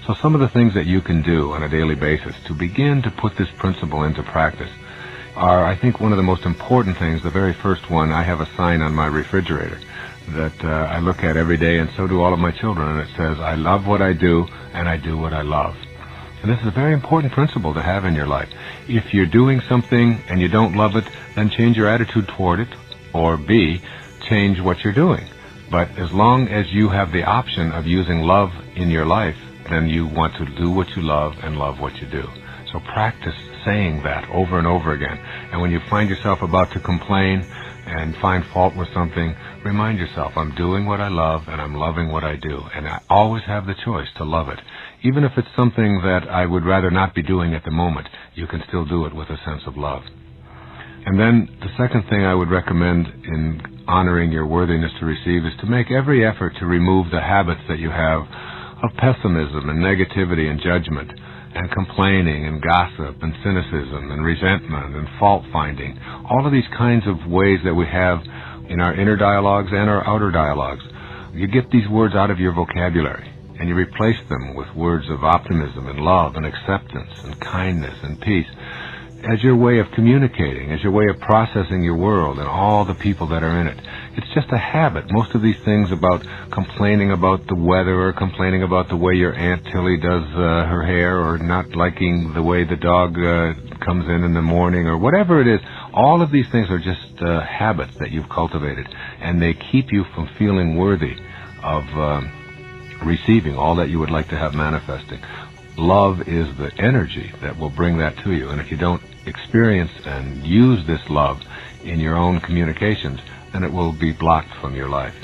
So some of the things that you can do on a daily basis to begin to put this principle into practice are, I think, one of the most important things. The very first one, I have a sign on my refrigerator that I look at every day, and so do all of my children, and it says, I love what I do, and I do what I love. And this is a very important principle to have in your life. If you're doing something and you don't love it, then change your attitude toward it, or B, change what you're doing. But as long as you have the option of using love in your life, then you want to do what you love and love what you do. So practice saying that over and over again. And when you find yourself about to complain and find fault with something, remind yourself, I'm doing what I love and I'm loving what I do. And I always have the choice to love it. Even if it's something that I would rather not be doing at the moment, you can still do it with a sense of love. And then the second thing I would recommend in honoring your worthiness to receive is to make every effort to remove the habits that you have of pessimism and negativity and judgment and complaining and gossip and cynicism and resentment and fault-finding. All of these kinds of ways that we have in our inner dialogues and our outer dialogues. You get these words out of your vocabulary and you replace them with words of optimism and love and acceptance and kindness and peace as your way of communicating, as your way of processing your world and all the people that are in it. It's just a habit. Most of these things about complaining about the weather or complaining about the way your Aunt Tilly does her hair or not liking the way the dog comes in the morning or whatever it is, all of these things are just habits that you've cultivated, and they keep you from feeling worthy of receiving all that you would like to have manifesting. Love is the energy that will bring that to you, and if you don't experience and use this love in your own communications, then it will be blocked from your life.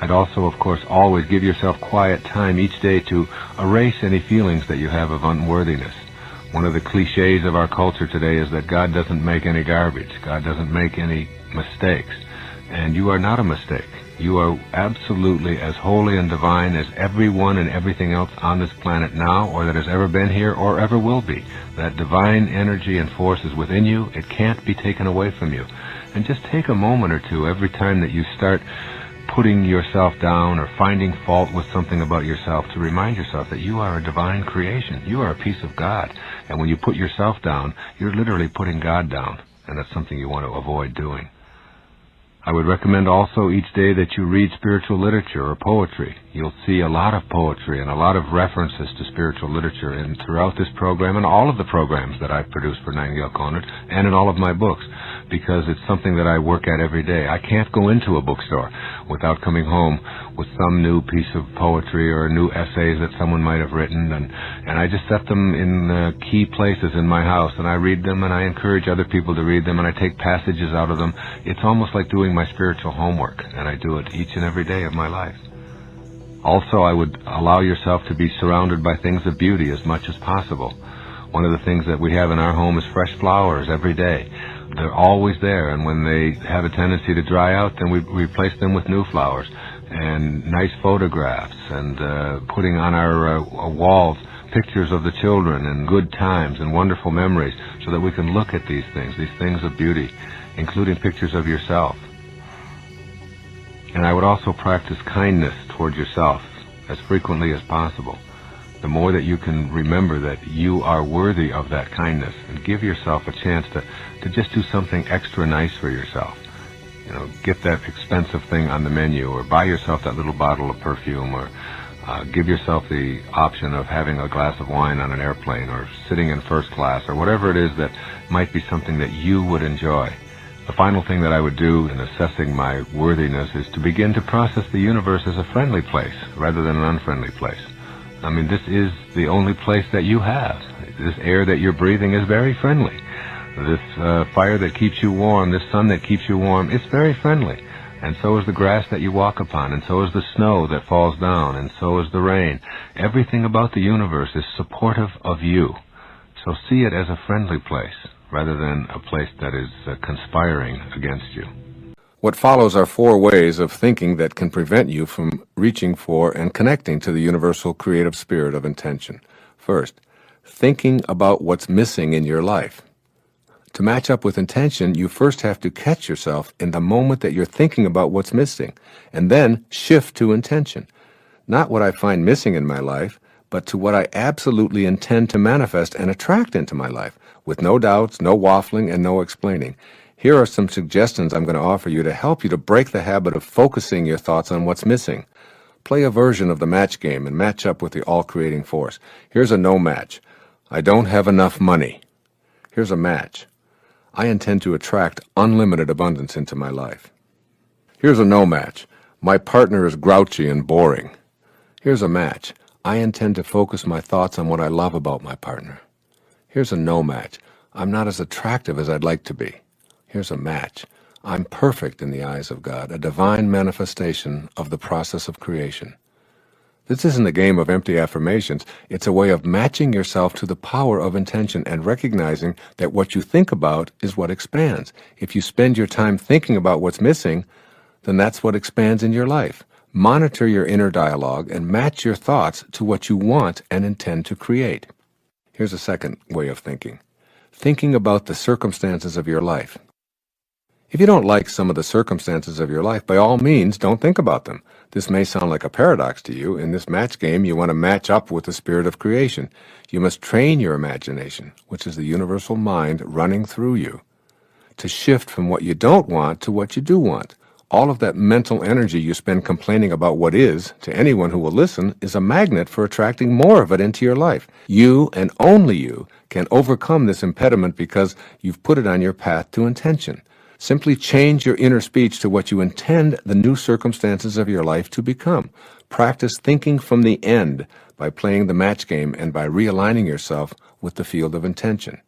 I'd also, of course, always give yourself quiet time each day to erase any feelings that you have of unworthiness. One of the cliches of our culture today is that God doesn't make any garbage. God doesn't make any mistakes. And you are not a mistake. You are absolutely as holy and divine as everyone and everything else on this planet now, or that has ever been here or ever will be. That divine energy and force is within you. It can't be taken away from you. And just take a moment or two every time that you start putting yourself down or finding fault with something about yourself to remind yourself that you are a divine creation. You are a piece of God. And when you put yourself down, you're literally putting God down. And that's something you want to avoid doing. I would recommend also each day that you read spiritual literature or poetry. You'll see a lot of poetry and a lot of references to spiritual literature throughout this program and all of the programs that I've produced for Nightingale Conant and in all of my books, because it's something that I work at every day. I can't go into a bookstore without coming home with some new piece of poetry or new essays that someone might have written, and I just set them in key places in my house, and I read them, and I encourage other people to read them, and I take passages out of them. It's almost like doing my spiritual homework, and I do it each and every day of my life. Also, I would allow yourself to be surrounded by things of beauty as much as possible. One of the things that we have in our home is fresh flowers every day. They're always there, and when they have a tendency to dry out, then we replace them with new flowers. And nice photographs, and putting on our walls pictures of the children and good times and wonderful memories, so that we can look at these things of beauty, including pictures of yourself. And I would also practice kindness toward yourself as frequently as possible. The more that you can remember that you are worthy of that kindness, and give yourself a chance to just do something extra nice for yourself. You know, get that expensive thing on the menu, or buy yourself that little bottle of perfume, or give yourself the option of having a glass of wine on an airplane, or sitting in first class, or whatever it is that might be something that you would enjoy. The final thing that I would do in assessing my worthiness is to begin to process the universe as a friendly place rather than an unfriendly place. I mean, this is the only place that you have. This air that you're breathing is very friendly. This fire that keeps you warm, this sun that keeps you warm, it's very friendly. And so is the grass that you walk upon, and so is the snow that falls down, and so is the rain. Everything about the universe is supportive of you. So see it as a friendly place, rather than a place that is conspiring against you. What follows are 4 ways of thinking that can prevent you from reaching for and connecting to the universal creative spirit of intention. First, thinking about what's missing in your life. To match up with intention, you first have to catch yourself in the moment that you're thinking about what's missing, and then shift to intention. Not what I find missing in my life, but to what I absolutely intend to manifest and attract into my life, with no doubts, no waffling, and no explaining. Here are some suggestions I'm going to offer you to help you to break the habit of focusing your thoughts on what's missing. Play a version of the match game and match up with the all-creating force. Here's a no match. I don't have enough money. Here's a match. I intend to attract unlimited abundance into my life. Here's a no match. My partner is grouchy and boring. Here's a match. I intend to focus my thoughts on what I love about my partner. Here's a no match. I'm not as attractive as I'd like to be. Here's a match. I'm perfect in the eyes of God, a divine manifestation of the process of creation. This isn't a game of empty affirmations. It's a way of matching yourself to the power of intention and recognizing that what you think about is what expands. If you spend your time thinking about what's missing, then that's what expands in your life. Monitor your inner dialogue and match your thoughts to what you want and intend to create. Here's a second way of thinking. Thinking about the circumstances of your life. If you don't like some of the circumstances of your life, by all means, don't think about them. This may sound like a paradox to you. In this match game, you want to match up with the spirit of creation. You must train your imagination, which is the universal mind running through you, to shift from what you don't want to what you do want. All of that mental energy you spend complaining about what is, to anyone who will listen, is a magnet for attracting more of it into your life. You, and only you, can overcome this impediment because you've put it on your path to intention. Simply change your inner speech to what you intend the new circumstances of your life to become. Practice thinking from the end by playing the match game and by realigning yourself with the field of intention.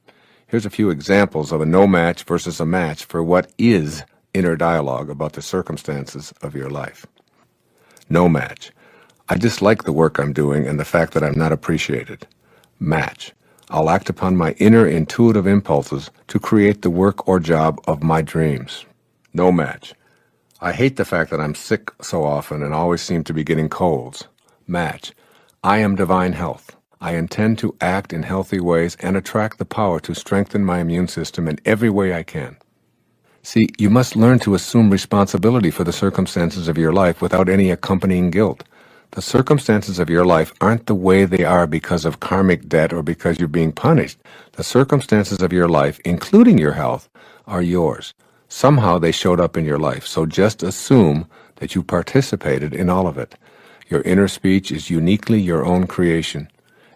Here's a few examples of a no match versus a match for what is inner dialogue about the circumstances of your life. No match. I dislike the work I'm doing and the fact that I'm not appreciated. Match. I'll act upon my inner intuitive impulses to create the work or job of my dreams. No match. I hate the fact that I'm sick so often and always seem to be getting colds. Match. I am divine health. I intend to act in healthy ways and attract the power to strengthen my immune system in every way I can. See, you must learn to assume responsibility for the circumstances of your life without any accompanying guilt. The circumstances of your life aren't the way they are because of karmic debt or because you're being punished. The circumstances of your life, including your health, are yours. Somehow they showed up in your life, so just assume that you participated in all of it. Your inner speech is uniquely your own creation,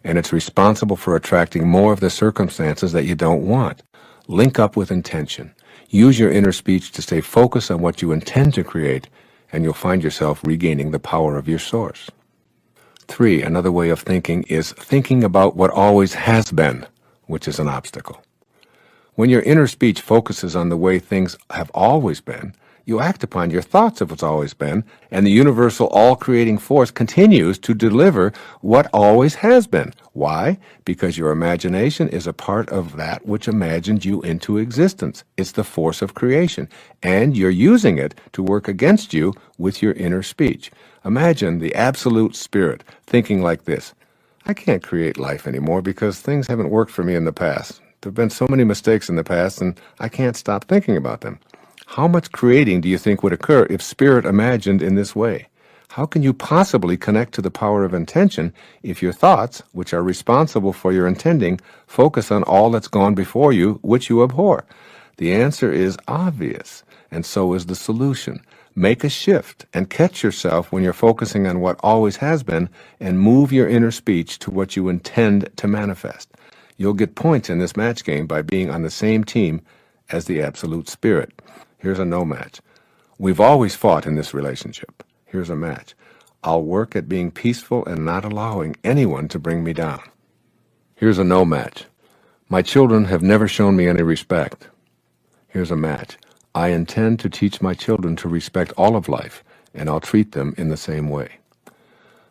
and it's responsible for attracting more of the circumstances that you don't want. Link up with intention. Use your inner speech to stay focused on what you intend to create, and you'll find yourself regaining the power of your source. 3, another way of thinking is thinking about what always has been, which is an obstacle. When your inner speech focuses on the way things have always been, you act upon your thoughts of what's always been, and the universal all-creating force continues to deliver what always has been. Why? Because your imagination is a part of that which imagined you into existence. It's the force of creation, and you're using it to work against you with your inner speech. Imagine the absolute spirit thinking like this: I can't create life anymore because things haven't worked for me in the past. There have been so many mistakes in the past, and I can't stop thinking about them. How much creating do you think would occur if spirit imagined in this way? How can you possibly connect to the power of intention if your thoughts, which are responsible for your intending, focus on all that's gone before you, which you abhor? The answer is obvious, and so is the solution. Make a shift and catch yourself when you're focusing on what always has been, and move your inner speech to what you intend to manifest. You'll get points in this match game by being on the same team as the absolute spirit. Here's a no match. We've always fought in this relationship. Here's a match. I'll work at being peaceful and not allowing anyone to bring me down. Here's a no match. My children have never shown me any respect. Here's a match. I intend to teach my children to respect all of life, and I'll treat them in the same way.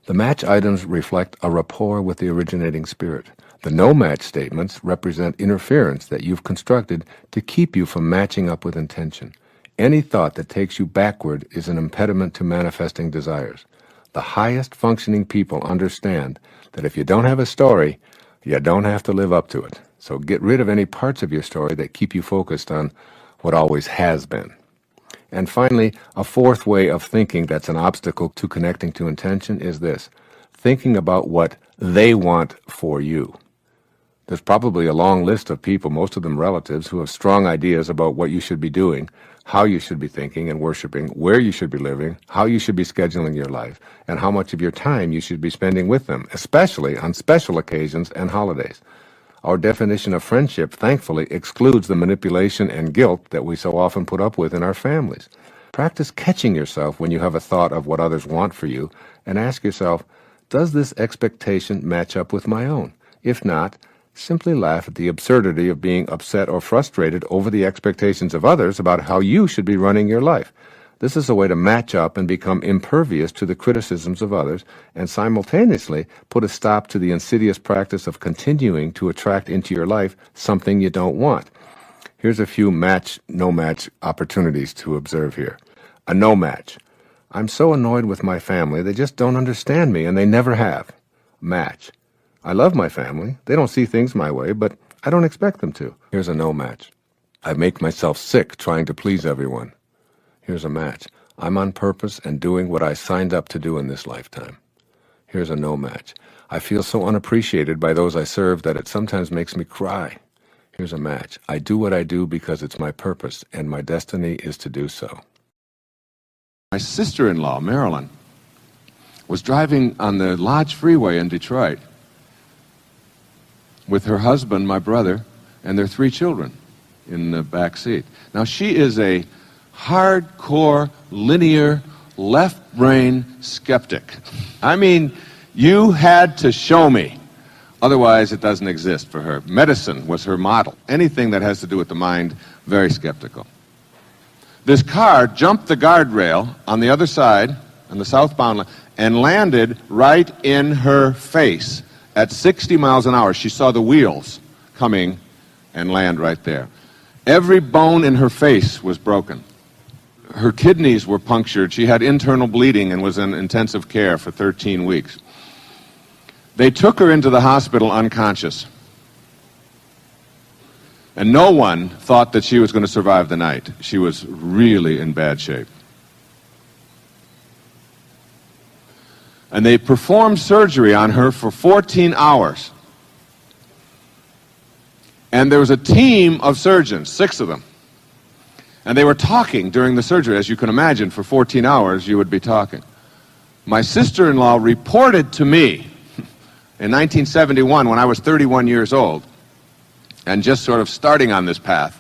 The match items reflect a rapport with the originating spirit. The no-match statements represent interference that you've constructed to keep you from matching up with intention. Any thought that takes you backward is an impediment to manifesting desires. The highest functioning people understand that if you don't have a story, you don't have to live up to it. So get rid of any parts of your story that keep you focused on what always has been. And finally, a fourth way of thinking that's an obstacle to connecting to intention is this: thinking about what they want for you. There's probably a long list of people, most of them relatives, who have strong ideas about what you should be doing, how you should be thinking and worshiping, where you should be living, how you should be scheduling your life, and how much of your time you should be spending with them, especially on special occasions and holidays. Our definition of friendship, thankfully, excludes the manipulation and guilt that we so often put up with in our families. Practice catching yourself when you have a thought of what others want for you, and ask yourself, does this expectation match up with my own? If not, simply laugh at the absurdity of being upset or frustrated over the expectations of others about how you should be running your life. This is a way to match up and become impervious to the criticisms of others, and simultaneously put a stop to the insidious practice of continuing to attract into your life something you don't want. Here's a few match, no match opportunities to observe here. A no match. I'm so annoyed with my family, they just don't understand me, and they never have. Match. I love my family. They don't see things my way, but I don't expect them to. Here's a no match. I make myself sick trying to please everyone. Here's a match. I'm on purpose and doing what I signed up to do in this lifetime. Here's a no match. I feel so unappreciated by those I serve that it sometimes makes me cry. Here's a match. I do what I do because it's my purpose, and my destiny is to do so. My sister-in-law, Marilyn, was driving on the Lodge Freeway in Detroit with her husband, my brother, and their 3 children in the back seat. Now, she is a hardcore, linear, left-brain skeptic. I mean, you had to show me. Otherwise, it doesn't exist for her. Medicine was her model. Anything that has to do with the mind, very skeptical. This car jumped the guardrail on the other side, on the southbound lane, and landed right in her face. At 60 miles an hour, she saw the wheels coming and land right there. Every bone in her face was broken. Her kidneys were punctured. She had internal bleeding and was in intensive care for 13 weeks. They took her into the hospital unconscious. And no one thought that she was going to survive the night. She was really in bad shape. And they performed surgery on her for 14 hours. And there was a team of surgeons, 6 of them. And they were talking during the surgery. As you can imagine, for 14 hours you would be talking. My sister-in-law reported to me in 1971, when I was 31 years old, and just sort of starting on this path,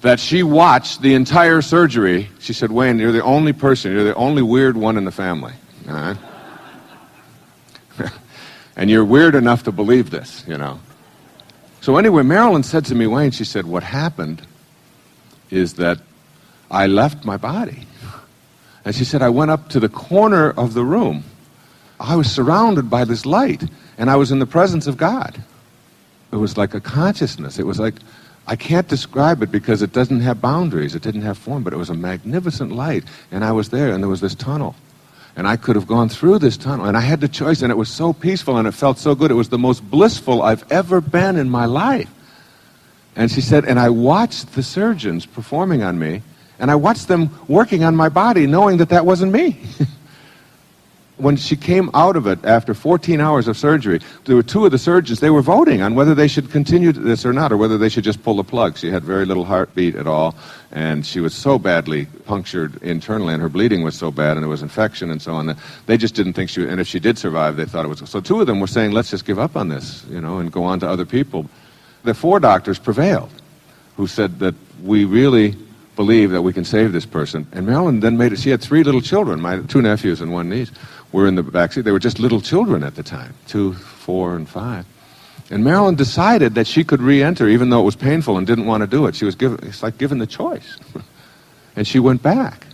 that she watched the entire surgery. She said, Wayne, you're the only person, you're the only weird one in the family. All right? And you're weird enough to believe this, you know. So anyway, Marilyn said to me, Wayne, she said, what happened is that I left my body. And she said, I went up to the corner of the room. I was surrounded by this light, and I was in the presence of God. It was like a consciousness. It was like, I can't describe it because it doesn't have boundaries. It didn't have form, but it was a magnificent light. And I was there, and there was this tunnel. And I could have gone through this tunnel, and I had the choice, and it was so peaceful, and it felt so good. It was the most blissful I've ever been in my life. And she said, and I watched the surgeons performing on me, and I watched them working on my body, knowing that that wasn't me. When she came out of it after 14 hours of surgery, there were 2 of the surgeons, they were voting on whether they should continue this or not, or whether they should just pull the plug. She had very little heartbeat at all, and she was so badly punctured internally, and her bleeding was so bad, and there was infection and so on, that they just didn't think she would, and if she did survive, they thought it was. So 2 of them were saying, let's just give up on this, you know, and go on to other people. The 4 doctors prevailed, who said that we really believe that we can save this person. And Marilyn then made it. She had 3 little children, my 2 nephews and 1 niece, were in the backseat. They were just little children at the time, 2, 4, and 5. And Marilyn decided that she could re-enter, even though it was painful and didn't want to do it. She was given, it's like given the choice. And she went back.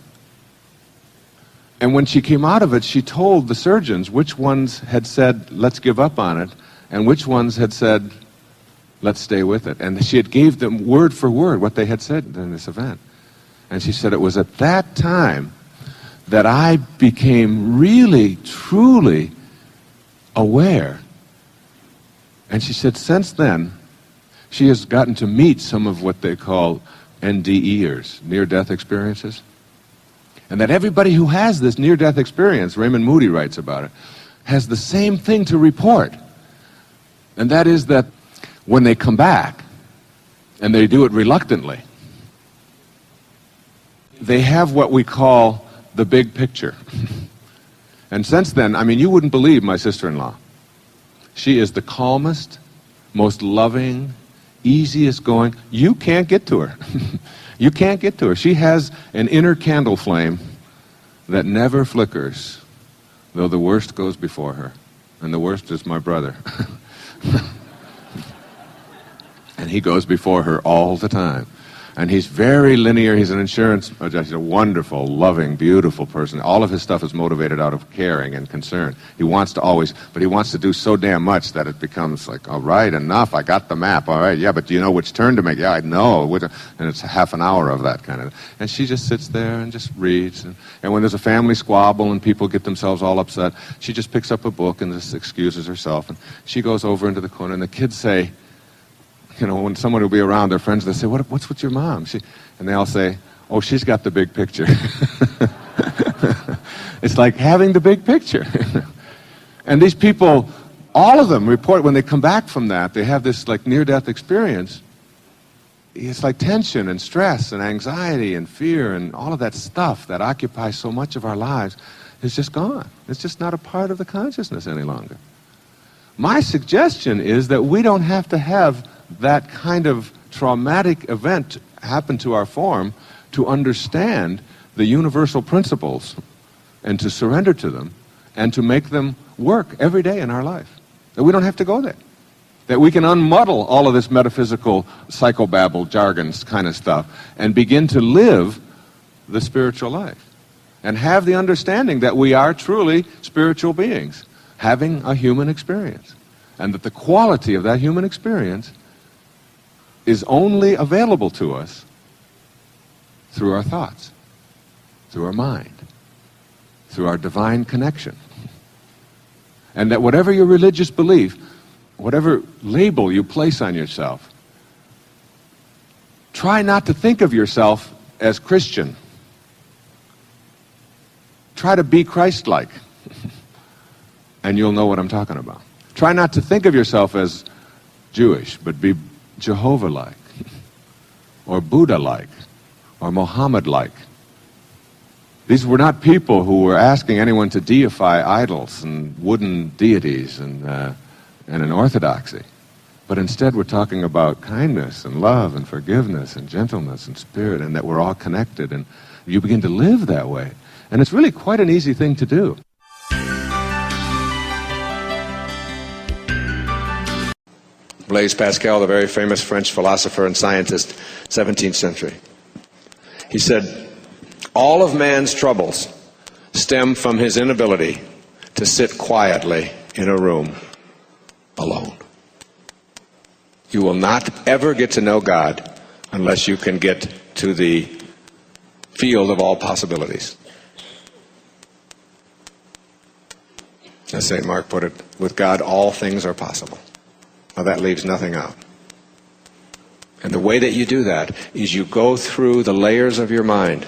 And when she came out of it, she told the surgeons which ones had said, let's give up on it, and which ones had said, let's stay with it. And she had gave them word for word what they had said in this event. And she said it was at that time that I became really, truly aware. And she said since then, she has gotten to meet some of what they call NDEers, near-death experiences. And that everybody who has this near-death experience, Raymond Moody writes about it, has the same thing to report. And that is that when they come back, and they do it reluctantly, they have what we call the big picture. And since then, I mean, you wouldn't believe my sister-in-law. She is the calmest, most loving, easiest going. You can't get to her. You can't get to her. She has an inner candle flame that never flickers, though the worst goes before her. And the worst is my brother. And he goes before her all the time. And he's very linear. He's an insurance judge. He's a wonderful, loving, beautiful person. All of his stuff is motivated out of caring and concern. He wants to always, but he wants to do so damn much that it becomes like, all right, enough. I got the map. All right, yeah, but do you know which turn to make? Yeah, I know. And it's half an hour of that kind of. And she just sits there and just reads. And when there's a family squabble and people get themselves all upset, she just picks up a book and just excuses herself. And she goes over into the corner, and the kids say, you know, when someone will be around, their friends, they say, what's with your mom? And they all say, oh, she's got the big picture. It's like having the big picture. And these people, all of them report when they come back from that, they have this like near-death experience. It's like tension and stress and anxiety and fear and all of that stuff that occupies so much of our lives is just gone. It's just not a part of the consciousness any longer. My suggestion is that we don't have to have that kind of traumatic event happen to our form to understand the universal principles and to surrender to them and to make them work every day in our life. That we don't have to go there. That we can unmuddle all of this metaphysical psychobabble, jargons kind of stuff and begin to live the spiritual life and have the understanding that we are truly spiritual beings having a human experience, and that the quality of that human experience is only available to us through our thoughts, through our mind, through our divine connection. And that whatever your religious belief, whatever label you place on yourself, try not to think of yourself as Christian. Try to be Christ-like, and you'll know what I'm talking about. Try not to think of yourself as Jewish, but be Jehovah-like, or Buddha-like, or Muhammad-like. These were not people who were asking anyone to deify idols and wooden deities and an orthodoxy. But instead we're talking about kindness and love and forgiveness and gentleness and spirit, and that we're all connected, and you begin to live that way. And it's really quite an easy thing to do. Blaise Pascal, the very famous French philosopher and scientist, 17th century. He said, all of man's troubles stem from his inability to sit quietly in a room alone. You will not ever get to know God unless you can get to the field of all possibilities. As St. Mark put it, with God all things are possible. Now that leaves nothing out. And the way that you do that is you go through the layers of your mind,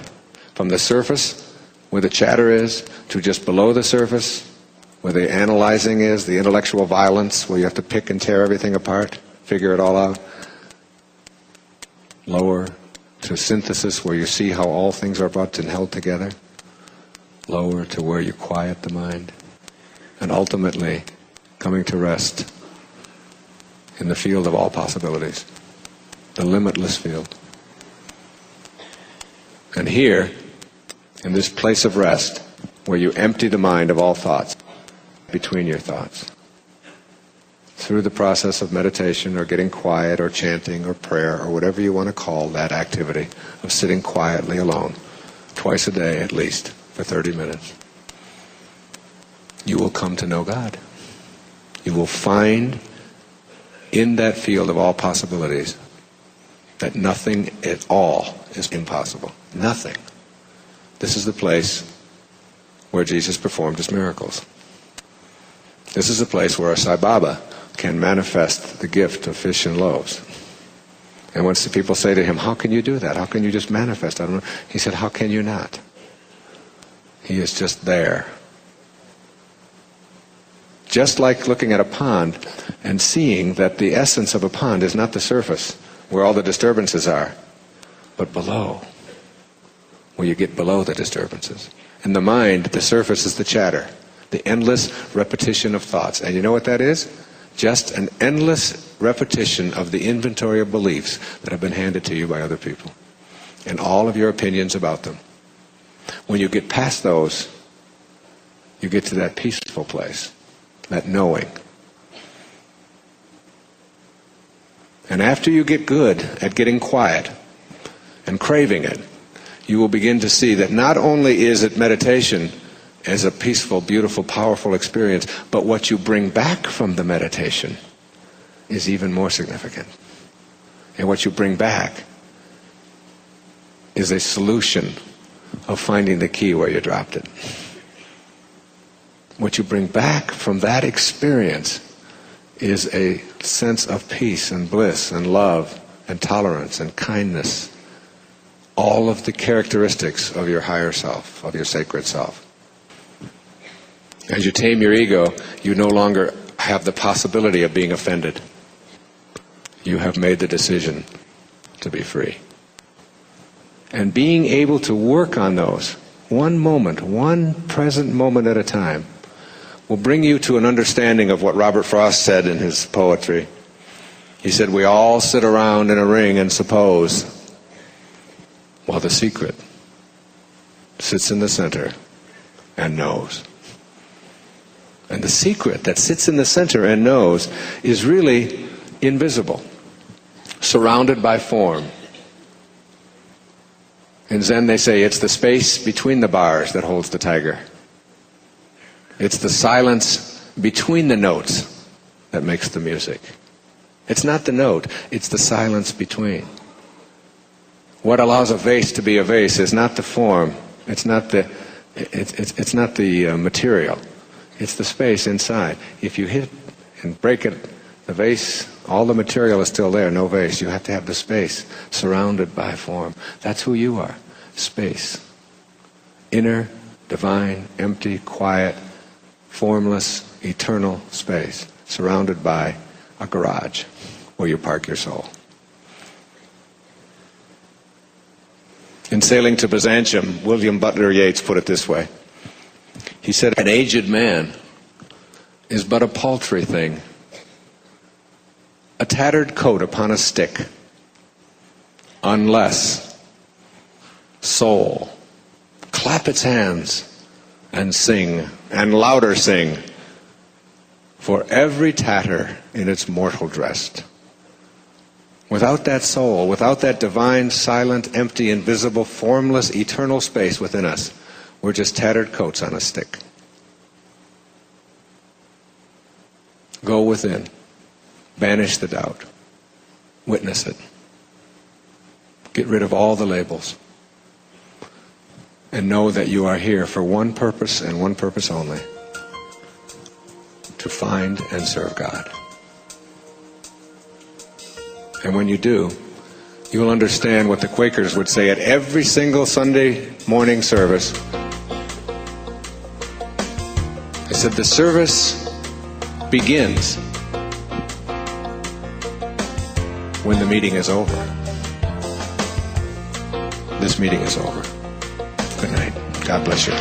from the surface, where the chatter is, to just below the surface, where the analyzing is, the intellectual violence, where you have to pick and tear everything apart, figure it all out. Lower to synthesis, where you see how all things are brought and held together. Lower to where you quiet the mind. And ultimately, coming to rest in the field of all possibilities, the limitless field. And here, in this place of rest, where you empty the mind of all thoughts, between your thoughts, through the process of meditation or getting quiet or chanting or prayer or whatever you want to call that activity of sitting quietly alone, twice a day at least, for 30 minutes, you will come to know God. You will find in that field of all possibilities that nothing at all is impossible. Nothing. This is the place where Jesus performed his miracles. This is the place where a Sai Baba can manifest the gift of fish and loaves. And once the people say to him, how can you do that? How can you just manifest? I don't know. He said, how can you not? He is just there. Just like looking at a pond and seeing that the essence of a pond is not the surface, where all the disturbances are, but below, where you get below the disturbances. In the mind, the surface is the chatter, the endless repetition of thoughts. And you know what that is? Just an endless repetition of the inventory of beliefs that have been handed to you by other people, and all of your opinions about them. When you get past those, you get to that peaceful place, that knowing. And after you get good at getting quiet and craving it, you will begin to see that not only is it meditation as a peaceful, beautiful, powerful experience, but what you bring back from the meditation is even more significant. And what you bring back is a solution of finding the key where you dropped it. What you bring back from that experience is a sense of peace and bliss and love and tolerance and kindness. All of the characteristics of your higher self, of your sacred self. As you tame your ego, you no longer have the possibility of being offended. You have made the decision to be free. And being able to work on those, one moment, one present moment at a time, will bring you to an understanding of what Robert Frost said in his poetry. He said, we all sit around in a ring and suppose, while the secret sits in the center and knows. And the secret that sits in the center and knows is really invisible, surrounded by form. In Zen they say it's the space between the bars that holds the tiger. It's the silence between the notes that makes the music. It's not the note, it's the silence between. What allows a vase to be a vase is not the form, it's not the material, it's the space inside. If you hit and break it, the vase, all the material is still there, no vase. You have to have the space surrounded by form. That's who you are, space. Inner, divine, empty, quiet, formless, eternal space, surrounded by a garage where you park your soul. In Sailing to Byzantium, William Butler Yeats put it this way. He said, an aged man is but a paltry thing, a tattered coat upon a stick, unless soul clap its hands and sing, and louder sing, for every tatter in its mortal dress. Without that soul, without that divine, silent, empty, invisible, formless, eternal space within us, we're just tattered coats on a stick. Go within. Banish the doubt. Witness it. Get rid of all the labels. And know that you are here for one purpose and one purpose only. To find and serve God. And when you do, you will understand what the Quakers would say at every single Sunday morning service. They said, the service begins when the meeting is over. This meeting is over. Good night. God bless you.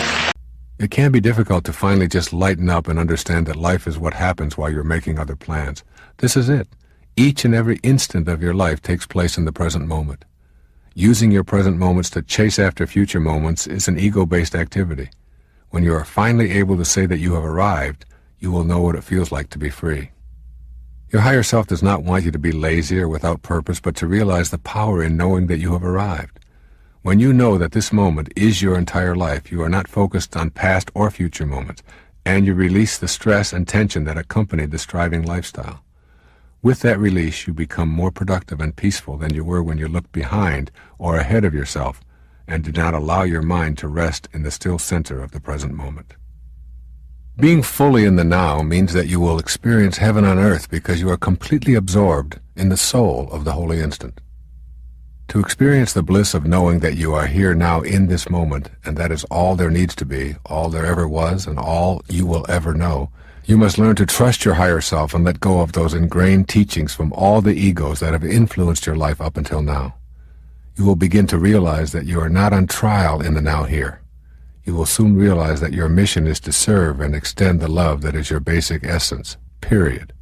It can be difficult to finally just lighten up and understand that life is what happens while you're making other plans. This is it. Each and every instant of your life takes place in the present moment. Using your present moments to chase after future moments is an ego-based activity. When you are finally able to say that you have arrived, you will know what it feels like to be free. Your higher self does not want you to be lazy or without purpose, but to realize the power in knowing that you have arrived. When you know that this moment is your entire life, you are not focused on past or future moments, and you release the stress and tension that accompany the striving lifestyle. With that release, you become more productive and peaceful than you were when you looked behind or ahead of yourself and did not allow your mind to rest in the still center of the present moment. Being fully in the now means that you will experience heaven on earth because you are completely absorbed in the soul of the holy instant. To experience the bliss of knowing that you are here now in this moment, and that is all there needs to be, all there ever was, and all you will ever know, you must learn to trust your higher self and let go of those ingrained teachings from all the egos that have influenced your life up until now. You will begin to realize that you are not on trial in the now here. You will soon realize that your mission is to serve and extend the love that is your basic essence, period.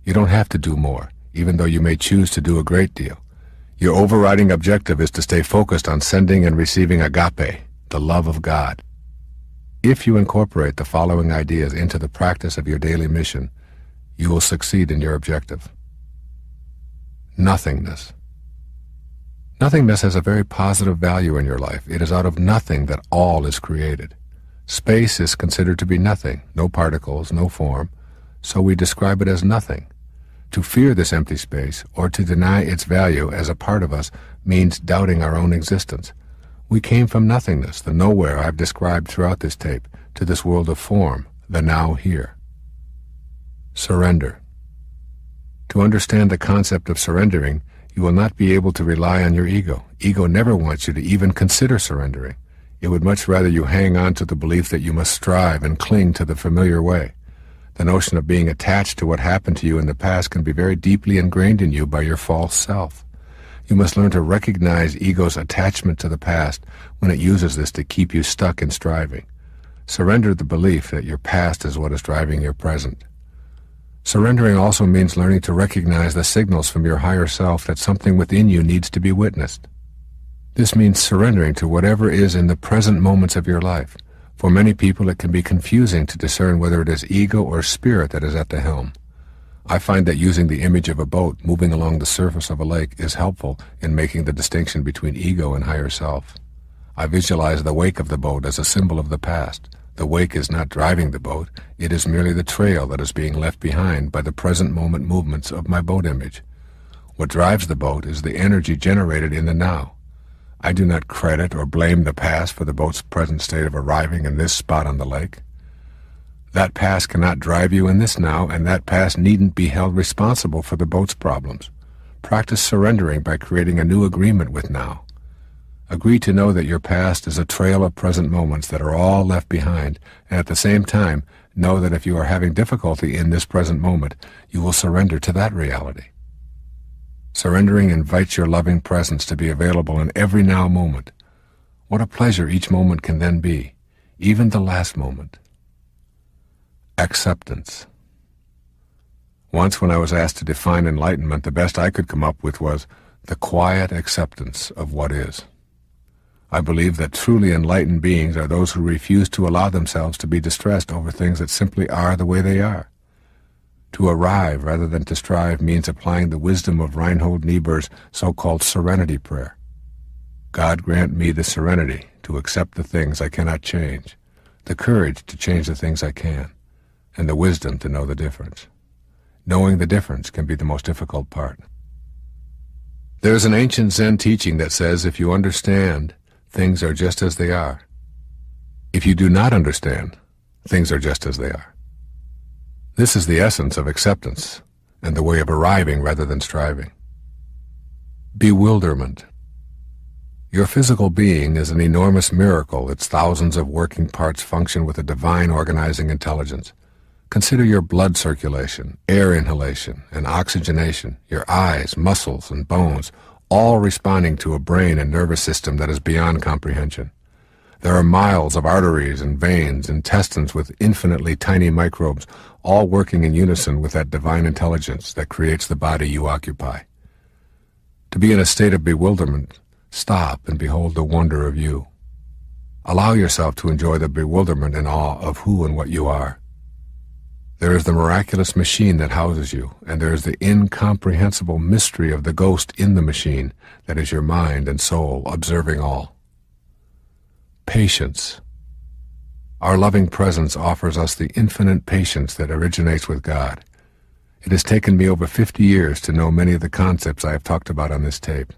You don't have to do more, even though you may choose to do a great deal. Your overriding objective is to stay focused on sending and receiving agape, the love of God. If you incorporate the following ideas into the practice of your daily mission, you will succeed in your objective. Nothingness. Nothingness has a very positive value in your life. It is out of nothing that all is created. Space is considered to be nothing, no particles, no form, so we describe it as nothing. To fear this empty space, or to deny its value as a part of us, means doubting our own existence. We came from nothingness, the nowhere I've described throughout this tape, to this world of form, the now here. Surrender. To understand the concept of surrendering, you will not be able to rely on your ego. Ego never wants you to even consider surrendering. It would much rather you hang on to the belief that you must strive and cling to the familiar way. The notion of being attached to what happened to you in the past can be very deeply ingrained in you by your false self. You must learn to recognize ego's attachment to the past when it uses this to keep you stuck in striving. Surrender the belief that your past is what is driving your present. Surrendering also means learning to recognize the signals from your higher self that something within you needs to be witnessed. This means surrendering to whatever is in the present moments of your life. For many people, it can be confusing to discern whether it is ego or spirit that is at the helm. I find that using the image of a boat moving along the surface of a lake is helpful in making the distinction between ego and higher self. I visualize the wake of the boat as a symbol of the past. The wake is not driving the boat, it is merely the trail that is being left behind by the present moment movements of my boat image. What drives the boat is the energy generated in the now. I do not credit or blame the past for the boat's present state of arriving in this spot on the lake. That past cannot drive you in this now, and that past needn't be held responsible for the boat's problems. Practice surrendering by creating a new agreement with now. Agree to know that your past is a trail of present moments that are all left behind, and at the same time, know that if you are having difficulty in this present moment, you will surrender to that reality. Surrendering invites your loving presence to be available in every now moment. What a pleasure each moment can then be, even the last moment. Acceptance. Once when I was asked to define enlightenment, the best I could come up with was the quiet acceptance of what is. I believe that truly enlightened beings are those who refuse to allow themselves to be distressed over things that simply are the way they are. To arrive rather than to strive means applying the wisdom of Reinhold Niebuhr's so-called serenity prayer. God grant me the serenity to accept the things I cannot change, the courage to change the things I can, and the wisdom to know the difference. Knowing the difference can be the most difficult part. There is an ancient Zen teaching that says if you understand, things are just as they are. If you do not understand, things are just as they are. This is the essence of acceptance and the way of arriving rather than striving. Bewilderment. Your physical being is an enormous miracle. Its thousands of working parts function with a divine organizing intelligence. Consider your blood circulation, air inhalation, and oxygenation, your eyes, muscles, and bones, all responding to a brain and nervous system that is beyond comprehension. There are miles of arteries and veins, intestines with infinitely tiny microbes, all working in unison with that divine intelligence that creates the body you occupy. To be in a state of bewilderment, stop and behold the wonder of you. Allow yourself to enjoy the bewilderment and awe of who and what you are. There is the miraculous machine that houses you, and there is the incomprehensible mystery of the ghost in the machine that is your mind and soul observing all. Patience. Our loving presence offers us the infinite patience that originates with God. It has taken me over 50 years to know many of the concepts I have talked about on this tape.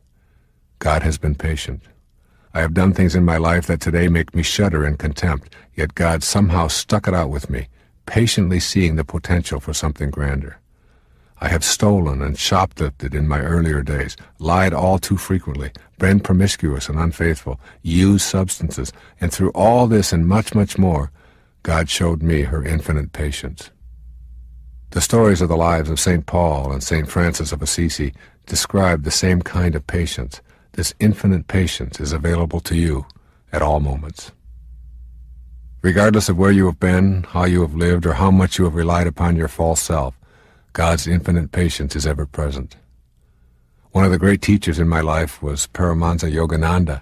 God has been patient. I have done things in my life that today make me shudder in contempt, yet God somehow stuck it out with me, patiently seeing the potential for something grander. I have stolen and shoplifted in my earlier days, lied all too frequently, been promiscuous and unfaithful, used substances, and through all this and much, much more, God showed me her infinite patience. The stories of the lives of St. Paul and St. Francis of Assisi describe the same kind of patience. This infinite patience is available to you at all moments. Regardless of where you have been, how you have lived, or how much you have relied upon your false self, God's infinite patience is ever present. One of the great teachers in my life was Paramahansa Yogananda,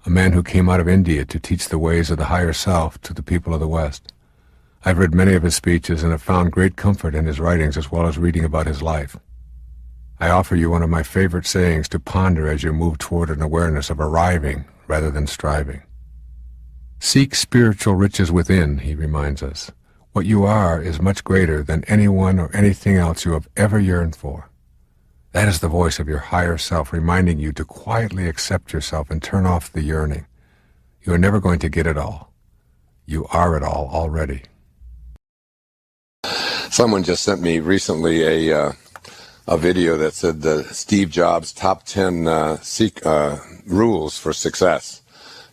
a man who came out of India to teach the ways of the higher self to the people of the West. I've read many of his speeches and have found great comfort in his writings as well as reading about his life. I offer you one of my favorite sayings to ponder as you move toward an awareness of arriving rather than striving. Seek spiritual riches within, he reminds us. What you are is much greater than anyone or anything else you have ever yearned for. That is the voice of your higher self reminding you to quietly accept yourself and turn off the yearning. You are never going to get it all. You are it all already. Someone just sent me recently a video that said the Steve Jobs top 10 rules for success,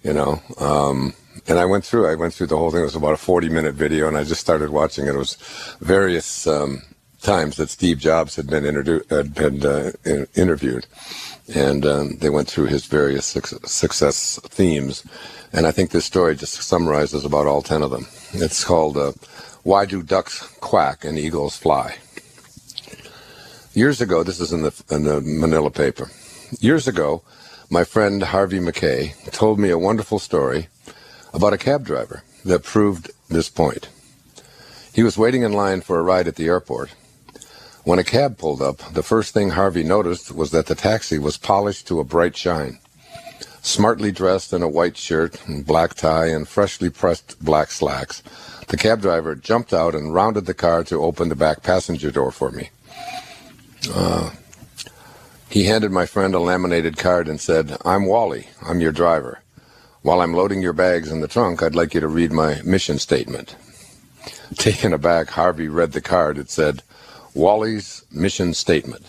and I went through the whole thing. It was about a 40-minute video, and I just started watching it. It was various times that Steve Jobs had been interviewed, and they went through his various success themes. And I think this story just summarizes about all 10 of them. It's called Why Do Ducks Quack and Eagles Fly? Years ago, this is in the Manila paper. Years ago, my friend Harvey McKay told me a wonderful story about a cab driver that proved this point. He was waiting in line for a ride at the airport. When a cab pulled up, the first thing Harvey noticed was that the taxi was polished to a bright shine. Smartly dressed in a white shirt and black tie and freshly pressed black slacks, the cab driver jumped out and rounded the car to open the back passenger door for me. He handed my friend a laminated card and said, "I'm Wally. I'm your driver. While I'm loading your bags in the trunk, I'd like you to read my mission statement." Taken aback, Harvey read the card. It said, "Wally's mission statement.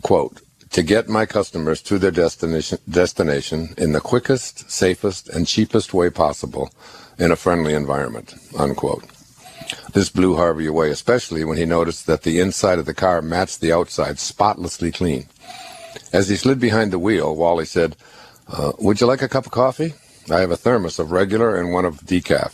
Quote, to get my customers to their destination in the quickest, safest, and cheapest way possible in a friendly environment." Unquote. This blew Harvey away, especially when he noticed that the inside of the car matched the outside spotlessly clean. As he slid behind the wheel, Wally said, "Would you like a cup of coffee? I have a thermos of regular and one of decaf."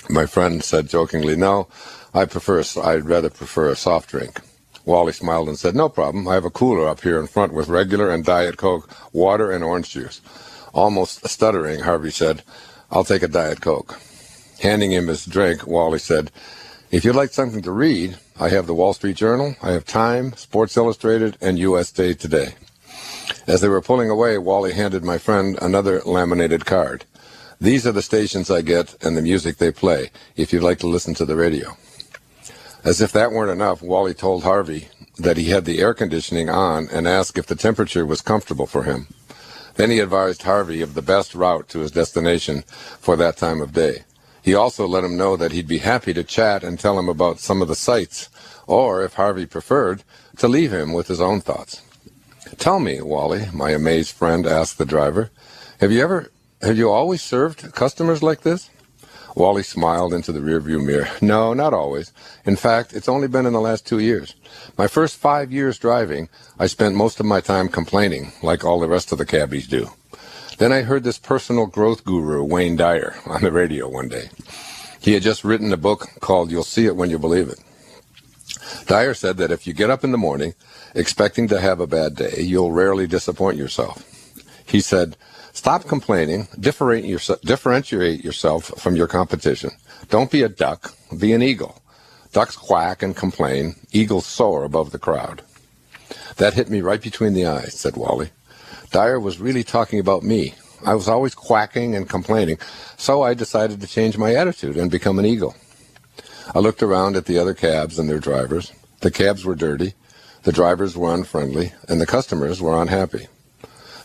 My friend said jokingly, "No, I'd rather prefer a soft drink." Wally smiled and said, "No problem. I have a cooler up here in front with regular and Diet Coke, water, and orange juice." Almost stuttering, Harvey said, "I'll take a Diet Coke." Handing him his drink, Wally said, "If you'd like something to read, I have the Wall Street Journal, I have Time, Sports Illustrated, and USA Today." As they were pulling away, Wally handed my friend another laminated card. "These are the stations I get and the music they play, if you'd like to listen to the radio." As if that weren't enough, Wally told Harvey that he had the air conditioning on and asked if the temperature was comfortable for him. Then he advised Harvey of the best route to his destination for that time of day. He also let him know that he'd be happy to chat and tell him about some of the sights, or, if Harvey preferred, to leave him with his own thoughts. "Tell me, Wally," my amazed friend asked the driver, have you always served customers like this?" Wally smiled into the rearview mirror. "No, not always. In fact, it's only been in the last 2 years. My first 5 years driving, I spent most of my time complaining, like all the rest of the cabbies do. Then I heard this personal growth guru, Wayne Dyer, on the radio one day. He had just written a book called You'll See It When You Believe It. Dyer said that if you get up in the morning expecting to have a bad day, you'll rarely disappoint yourself. He said, "Stop complaining, differentiate yourself from your competition. Don't be a duck, be an eagle. Ducks quack and complain, eagles soar above the crowd." "That hit me right between the eyes," said Wally. Dyer was really talking about me. I was always quacking and complaining, so I decided to change my attitude and become an eagle. I looked around at the other cabs and their drivers. The cabs were dirty, the drivers were unfriendly, and the customers were unhappy.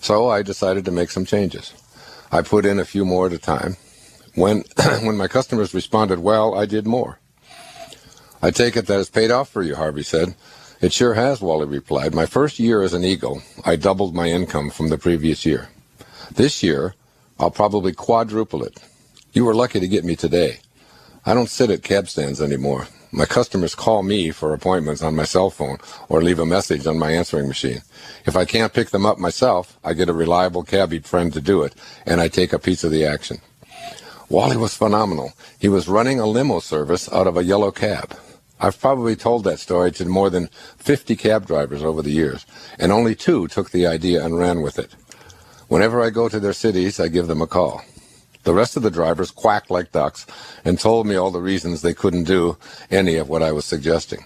So I decided to make some changes. I put in a few more at a time. When my customers responded well, I did more. I take it that it's paid off for you, Harvey said. It sure has, Wally replied. My first year as an Eagle, I doubled my income from the previous year. This year, I'll probably quadruple it. You were lucky to get me today. I don't sit at cab stands anymore. My customers call me for appointments on my cell phone or leave a message on my answering machine. If I can't pick them up myself, I get a reliable cabbie friend to do it, and I take a piece of the action. Wally was phenomenal. He was running a limo service out of a yellow cab. I've probably told that story to more than 50 cab drivers over the years, and only 2 took the idea and ran with it. Whenever I go to their cities, I give them a call. The rest of the drivers quacked like ducks and told me all the reasons they couldn't do any of what I was suggesting.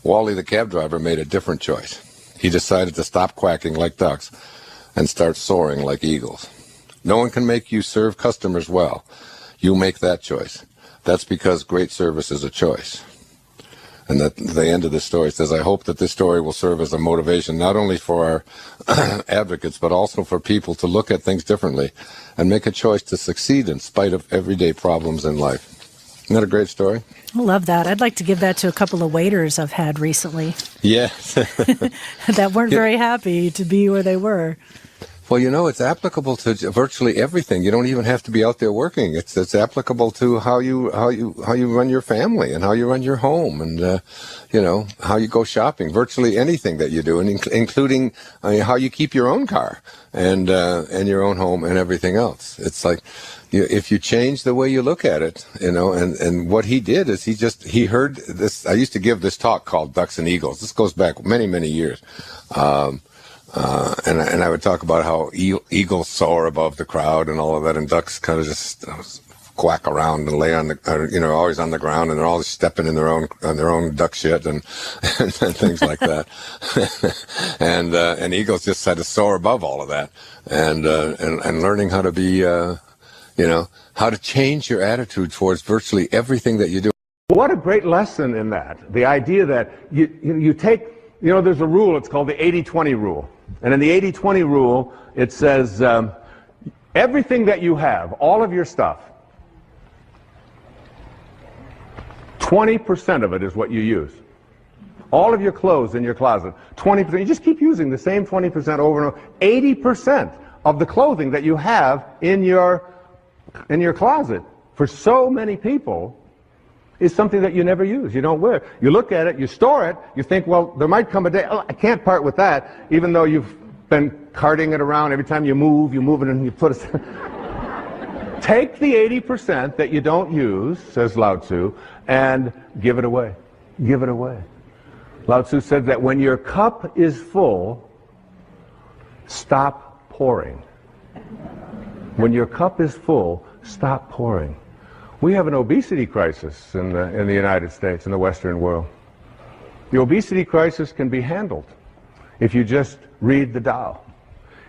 Wally, the cab driver, made a different choice. He decided to stop quacking like ducks and start soaring like eagles. No one can make you serve customers well. You make that choice. That's because great service is a choice. And at the end of the story says, I hope that this story will serve as a motivation not only for our advocates, but also for people to look at things differently and make a choice to succeed in spite of everyday problems in life. Isn't that a great story? I love that. I'd like to give that to a couple of waiters I've had recently. Yes. That weren't very happy to be where they were. Well, you know, it's applicable to virtually everything. You don't even have to be out there working. It's applicable to how you run your family and how you run your home and how you go shopping. Virtually anything that you do, and including how you keep your own car and your own home and everything else. It's like if you change the way you look at it, and what he did is he heard this. I used to give this talk called Ducks and Eagles. This goes back many years. And I would talk about how eagles soar above the crowd and all of that, and ducks kind of just quack around and lay on always on the ground, and they're always stepping in their own duck shit and things like that. and eagles just had to soar above all of that, and learning how to be, how to change your attitude towards virtually everything that you do. What a great lesson in that. The idea that you take, there's a rule, it's called the 80-20 rule. And in the 80-20 rule, it says everything that you have, all of your stuff, 20% of it is what you use. All of your clothes in your closet, 20%. You just keep using the same 20% over and over. 80% of the clothing that you have in your closet, for so many people, is something that you never use, you don't wear. You look at it, you store it, you think, well, there might come a day, I can't part with that, even though you've been carting it around. Every time you move it and you put it. Take the 80% that you don't use, says Lao Tzu, and give it away. Give it away. Lao Tzu said that when your cup is full, stop pouring. When your cup is full, stop pouring. We have an obesity crisis in the United States, in the Western world. The obesity crisis can be handled if you just read the Tao.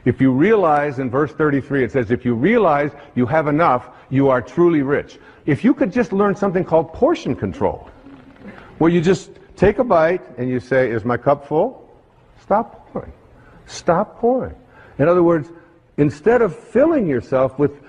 If you realize, in verse 33, it says, if you realize you have enough, you are truly rich. If you could just learn something called portion control, where you just take a bite and you say, is my cup full? Stop pouring. Stop pouring. In other words, instead of filling yourself with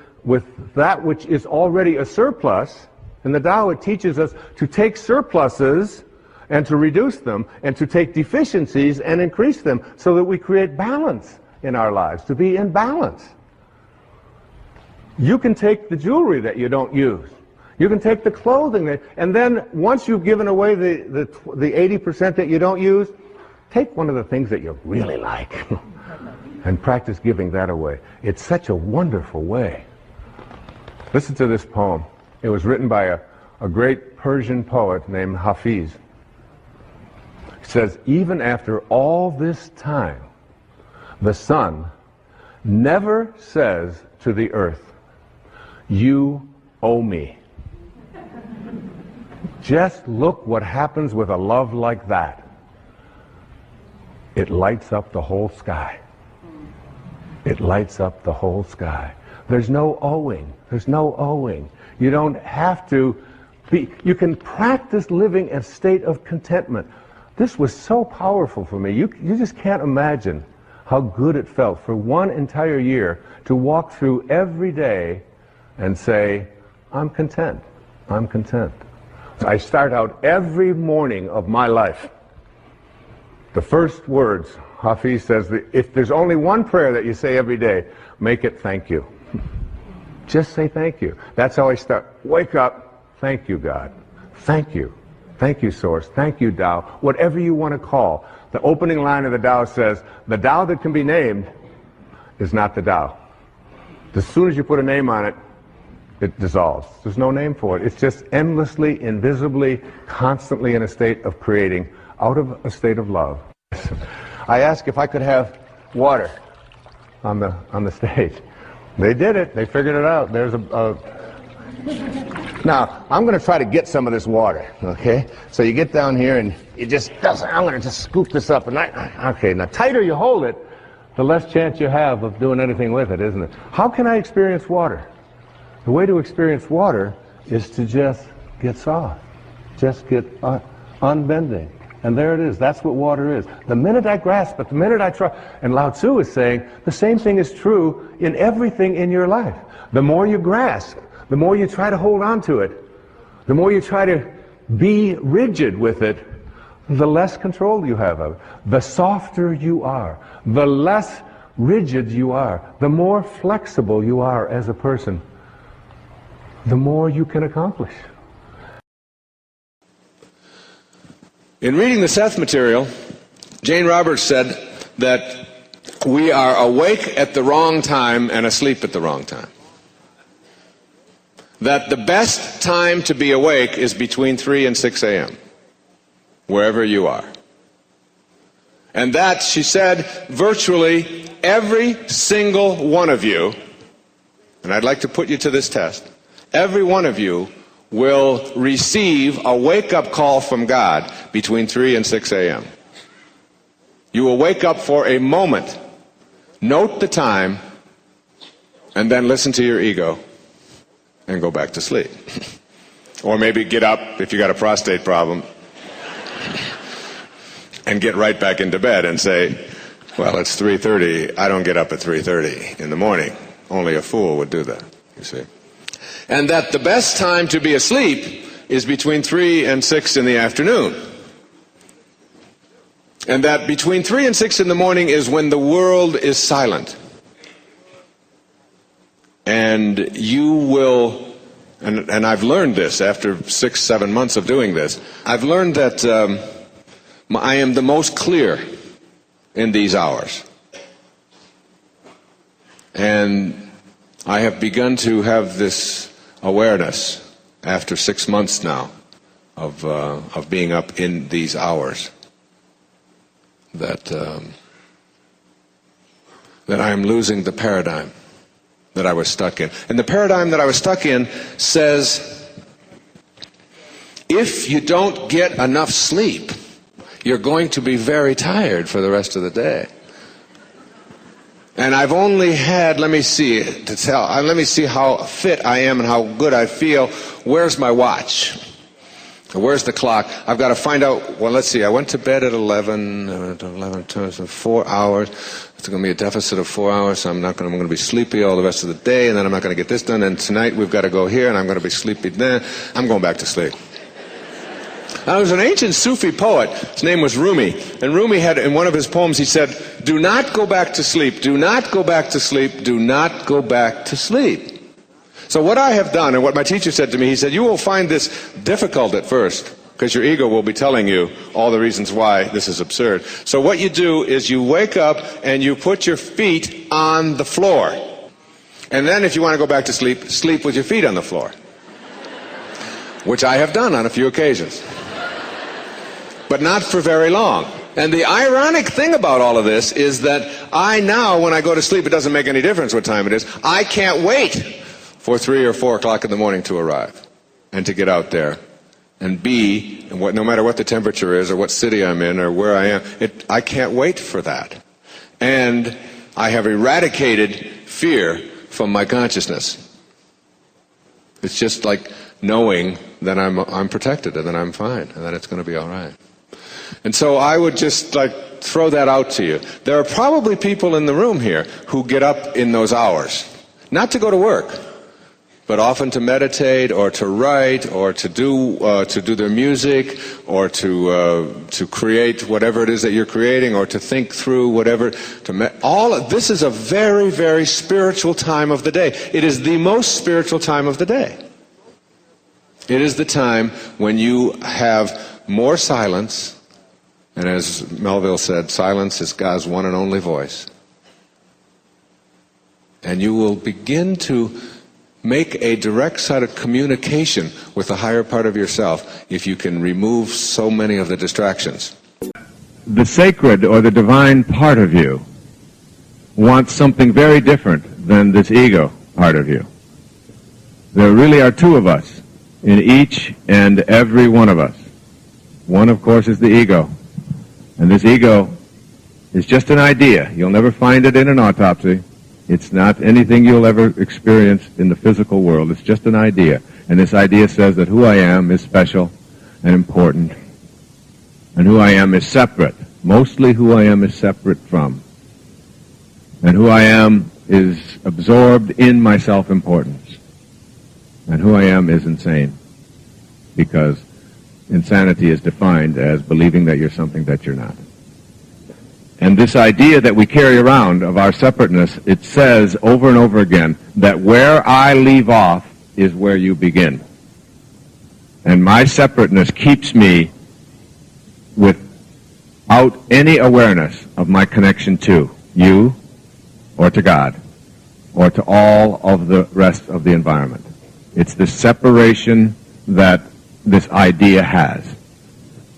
that which is already a surplus, in the Tao it teaches us to take surpluses and to reduce them, and to take deficiencies and increase them, so that we create balance in our lives, to be in balance. You can take the jewelry that you don't use. You can take the clothing and then once you've given away the 80% that you don't use, take one of the things that you really like and practice giving that away. It's such a wonderful way. Listen to this poem. It was written by a great Persian poet named Hafiz. It says, even after all this time, the sun never says to the earth, you owe me. Just look what happens with a love like that. It lights up the whole sky. It lights up the whole sky. There's no owing. There's no owing. You don't have to be, you can practice living a state of contentment. This was so powerful for me. You just can't imagine how good it felt for one entire year to walk through every day and say, I'm content. I'm content. I start out every morning of my life. The first words, Hafiz says, that if there's only one prayer that you say every day, make it thank you. Just say thank you. That's how I start. Wake up, thank you, God. Thank you. Thank you, Source. Thank you, Tao. Whatever you want to call. The opening line of the Tao says, the Tao that can be named is not the Tao. As soon as you put a name on it, it dissolves. There's no name for it. It's just endlessly, invisibly, constantly in a state of creating out of a state of love. I asked if I could have water on the stage. They did it. They figured it out. There's Now, I'm going to try to get some of this water, okay? So you get down here and you just, I'm going to just scoop this up. And okay, now tighter you hold it, the less chance you have of doing anything with it, isn't it? How can I experience water? The way to experience water is to just get soft. Just get unbending. And there it is. That's what water is. The minute I grasp it, the minute I try, and Lao Tzu is saying the same thing is true in everything in your life. The more you grasp, the more you try to hold on to it, the more you try to be rigid with it, the less control you have of it. The softer you are, the less rigid you are, the more flexible you are as a person, the more you can accomplish. In reading the Seth material, Jane Roberts said that we are awake at the wrong time and asleep at the wrong time. That the best time to be awake is between 3 and 6 a.m., wherever you are. And that, she said, virtually every single one of you, and I'd like to put you to this test, every one of you will receive a wake-up call from God between 3 and 6 a.m. You will wake up for a moment, note the time, and then listen to your ego and go back to sleep. Or maybe get up if you got a prostate problem and get right back into bed and say, well, it's 3:30, I don't get up at 3:30 in the morning. Only a fool would do that, you see. And that the best time to be asleep is between 3 and 6 in the afternoon. And that between 3 and 6 in the morning is when the world is silent. And you will, and I've learned this after 6-7 months of doing this, I've learned that I am the most clear in these hours. And I have begun to have this awareness after 6 months now of being up in these hours that I am losing the paradigm that I was stuck in. And the paradigm that I was stuck in says, if you don't get enough sleep, you're going to be very tired for the rest of the day. And I've only had, let me see how fit I am and how good I feel. Where's my watch? Where's the clock? I've got to find out, well, let's see, I went to bed at 11, 4 hours. It's going to be a deficit of 4 hours, so I'm going to be sleepy all the rest of the day, and then I'm not going to get this done, and tonight we've got to go here, and I'm going to be sleepy then. I'm going back to sleep. Now, there was an ancient Sufi poet, his name was Rumi, and Rumi had, in one of his poems, he said, do not go back to sleep, do not go back to sleep, do not go back to sleep. So what I have done, and what my teacher said to me, he said, you will find this difficult at first, because your ego will be telling you all the reasons why this is absurd. So what you do is you wake up and you put your feet on the floor. And then if you want to go back to sleep, sleep with your feet on the floor. Which I have done on a few occasions. But not for very long. And the ironic thing about all of this is that I now, when I go to sleep, it doesn't make any difference what time it is. I can't wait for 3 or 4 o'clock in the morning to arrive and to get out there and be, no matter what the temperature is or what city I'm in or where I am, I can't wait for that. And I have eradicated fear from my consciousness. It's just like knowing that I'm protected and that I'm fine and that it's going to be all right. And so I would just like throw that out to you. There are probably people in the room here who get up in those hours, not to go to work, but often to meditate or to write or to do their music or to create whatever it is that you're creating or to think through whatever. This is a very, very spiritual time of the day. It is the most spiritual time of the day. It is the time when you have more silence, and as Melville said, silence is God's one and only voice. And you will begin to make a direct sort of communication with the higher part of yourself if you can remove so many of the distractions. The sacred or the divine part of you wants something very different than this ego part of you. There really are two of us in each and every one of us. One, of course, is the ego. And this ego is just an idea. You'll never find it in an autopsy. It's not anything you'll ever experience in the physical world. It's just an idea. And this idea says that who I am is special and important. And who I am is separate. Mostly who I am is separate from. And who I am is absorbed in my self-importance. And who I am is insane. Because insanity is defined as believing that you're something that you're not. And this idea that we carry around of our separateness, it says over and over again that where I leave off is where you begin. And my separateness keeps me without any awareness of my connection to you or to God or to all of the rest of the environment. It's the separation that this idea has.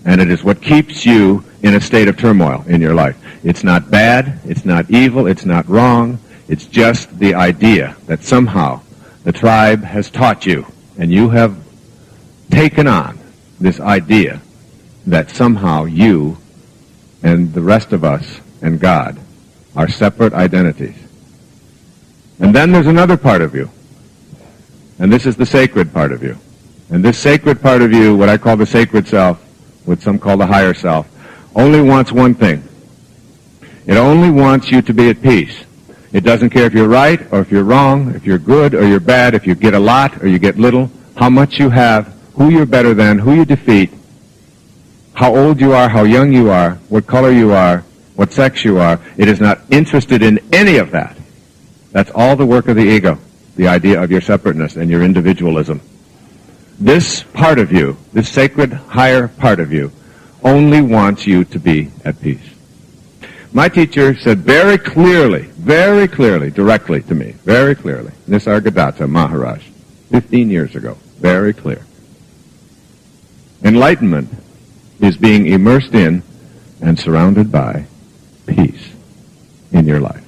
And it is what keeps you in a state of turmoil in your life. It's not bad, it's not evil, it's not wrong. It's just the idea that somehow the tribe has taught you, and you have taken on this idea that somehow you and the rest of us and God are separate identities. And then there's another part of you. And this is the sacred part of you. And this sacred part of you, what I call the sacred self, what some call the higher self, only wants one thing. It only wants you to be at peace. It doesn't care if you're right or if you're wrong, if you're good or you're bad, if you get a lot or you get little, how much you have, who you're better than, who you defeat, how old you are, how young you are, what color you are, what sex you are. It is not interested in any of that. That's all the work of the ego, the idea of your separateness and your individualism. This part of you, this sacred higher part of you, only wants you to be at peace. My teacher said very clearly, directly to me, very clearly, Nisargadatta Maharaj, 15 years ago, very clear. Enlightenment is being immersed in and surrounded by peace in your life.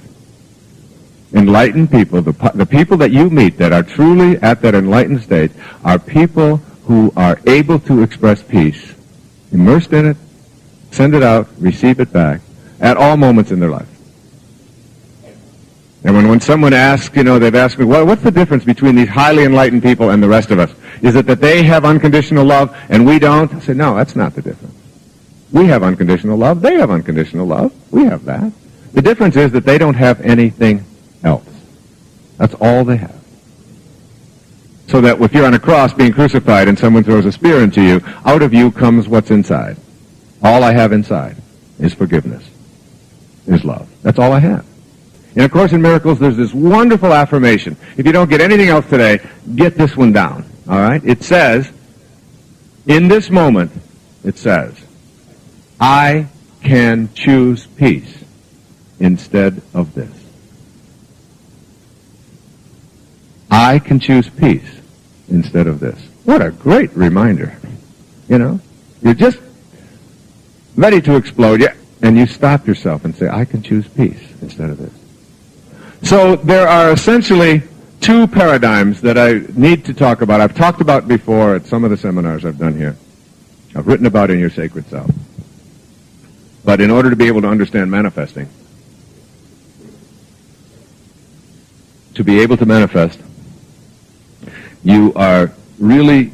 Enlightened people, the people that you meet that are truly at that enlightened state, are people who are able to express peace, immersed in it, send it out, receive it back, at all moments in their life. And when someone asks, they've asked me, well, what's the difference between these highly enlightened people and the rest of us? Is it that they have unconditional love and we don't? I say, no, that's not the difference. We have unconditional love. They have unconditional love. We have that. The difference is that they don't have anything else. That's all they have. So that if you're on a cross being crucified and someone throws a spear into you, out of you comes what's inside. All I have inside is forgiveness, is love. That's all I have. In A Course in Miracles, there's this wonderful affirmation. If you don't get anything else today, get this one down. All right? It says, in this moment, it says, I can choose peace instead of this. I can choose peace instead of this. What a great reminder. You're just ready to explode, and you stop yourself and say, I can choose peace instead of this. So there are essentially two paradigms that I need to talk about. I've talked about before at some of the seminars I've done here. I've written about in Your Sacred Self. But in order to be able to understand manifesting, to be able to manifest, you are really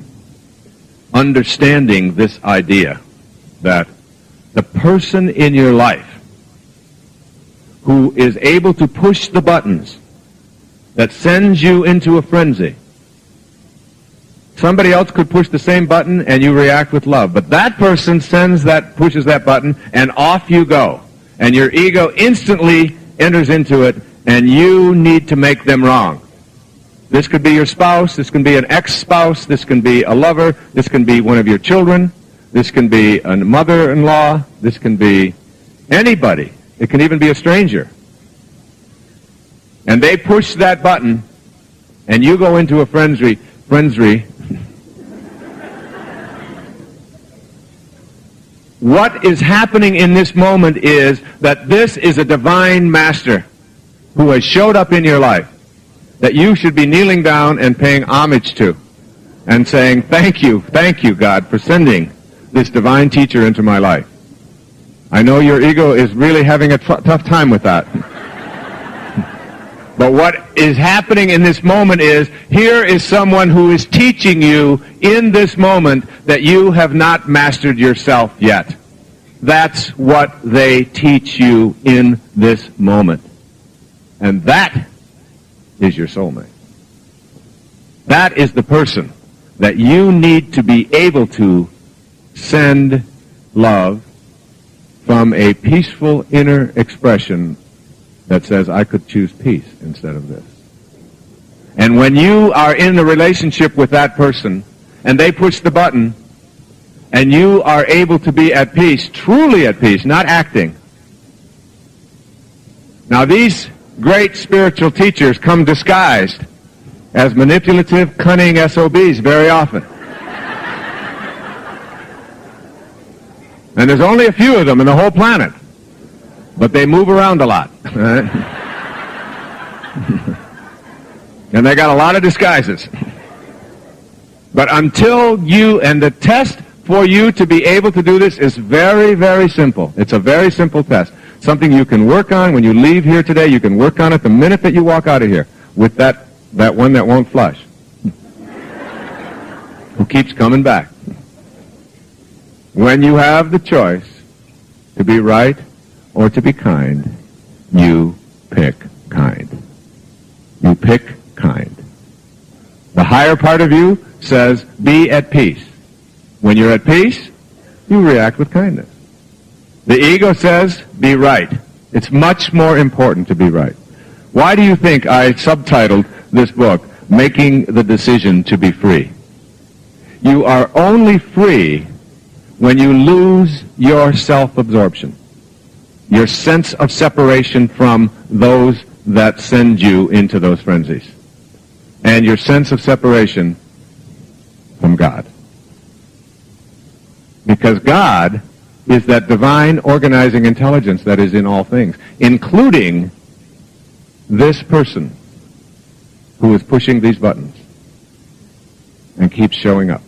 understanding this idea that the person in your life who is able to push the buttons that sends you into a frenzy Somebody else could push the same button and you react with love. But that person pushes that button, and off you go. And your ego instantly enters into it, and you need to make them wrong. This could be your spouse, this can be an ex-spouse, this can be a lover, this can be one of your children, this can be a mother-in-law, this can be anybody. It can even be a stranger. And they push that button, and you go into a frenzy. What is happening in this moment is that this is a divine master who has showed up in your life that you should be kneeling down and paying homage to and saying, thank you, God, for sending this divine teacher into my life. I know your ego is really having a tough time with that. But what is happening in this moment is, here is someone who is teaching you in this moment that you have not mastered yourself yet. That's what they teach you in this moment. And that is your soulmate. That is the person that you need to be able to send love from a peaceful inner expression that says, I could choose peace instead of this. And when you are in the relationship with that person, and they push the button, and you are able to be at peace, truly at peace, not acting. Now these great spiritual teachers come disguised as manipulative, cunning SOBs very often. And there's only a few of them in the whole planet. But they move around a lot. Right? And they got a lot of disguises. But until the test for you to be able to do this is very, very simple. It's a very simple test. Something you can work on when you leave here today. You can work on it the minute that you walk out of here with that one that won't flush. Who keeps coming back. When you have the choice to be right or to be kind, you pick kind. You pick kind. The higher part of you says, be at peace. When you're at peace, you react with kindness. The ego says, be right. It's much more important to be right. Why do you think I subtitled this book, Making the Decision to Be Free? You are only free when you lose your self-absorption. Your sense of separation from those that send you into those frenzies. And your sense of separation from God. Because God is that divine organizing intelligence that is in all things, including this person who is pushing these buttons and keeps showing up.